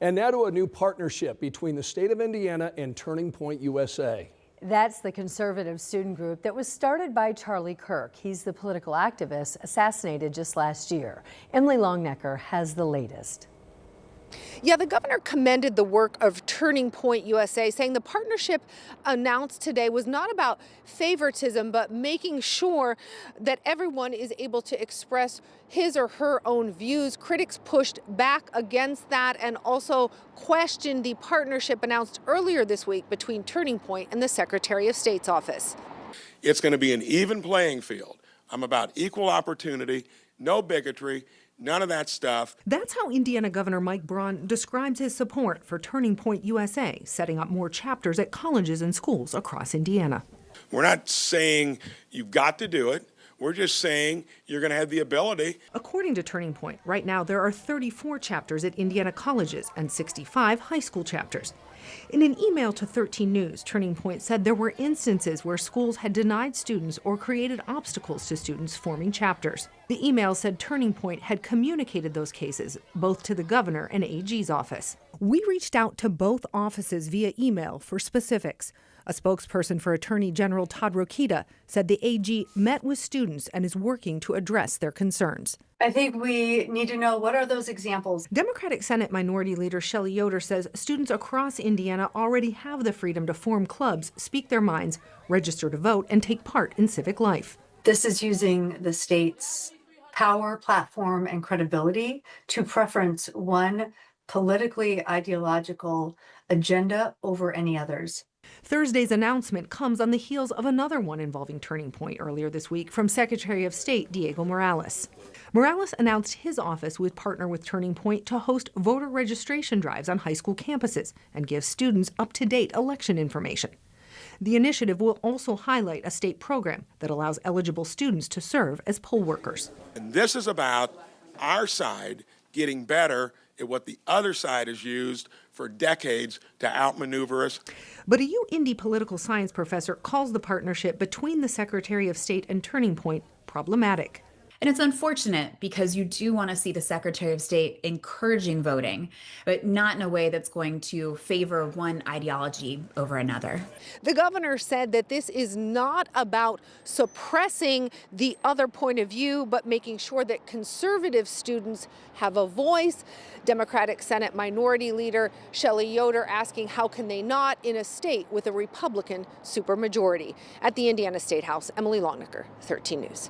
And now to a new partnership between the state of Indiana and Turning Point USA. That's the conservative student group that was started by Charlie Kirk. He's the political activist assassinated just last year. Emily Longnecker has the latest. Yeah, the governor commended the work of Turning Point USA, saying the partnership announced today was not about favoritism, but making sure that everyone is able to express his or her own views. Critics pushed back against that and also questioned the partnership announced earlier this week between Turning Point and the Secretary of State's office. It's going to be an even playing field. I'm about equal opportunity, no bigotry, none of that stuff. That's how Indiana Governor Mike Braun describes his support for Turning Point USA, setting up more chapters at colleges and schools across Indiana. We're not saying you've got to do it. We're just saying you're going to have the ability. According to Turning Point, right now there are 34 chapters at Indiana colleges and 65 high school chapters. In an email to 13 News, Turning Point said there were instances where schools had denied students or created obstacles to students forming chapters. The email said Turning Point had communicated those cases both to the governor and AG's office. We reached out to both offices via email for specifics. A spokesperson for Attorney General Todd Rokita said the AG met with students and is working to address their concerns. I think we need to know, what are those examples? Democratic Senate Minority Leader Shelley Yoder says students across Indiana already have the freedom to form clubs, speak their minds, register to vote, and take part in civic life. This is using the state's power, platform, and credibility to preference one politically ideological agenda over any others. Thursday's announcement comes on the heels of another one involving Turning Point earlier this week from Secretary of State Diego Morales. Morales announced his office would partner with Turning Point to host voter registration drives on high school campuses and give students up-to-date election information. The initiative will also highlight a state program that allows eligible students to serve as poll workers. And this is about our side getting better at what the other side has used for decades to outmaneuver us. But a Indy political science professor calls the partnership between the Secretary of State and Turning Point problematic. And it's unfortunate because you do want to see the Secretary of State encouraging voting, but not in a way that's going to favor one ideology over another. The governor said that this is not about suppressing the other point of view, but making sure that conservative students have a voice. Democratic Senate Minority Leader Shelley Yoder asking how can they not in a state with a Republican supermajority. At the Indiana State House, Emily Longnecker, 13 News.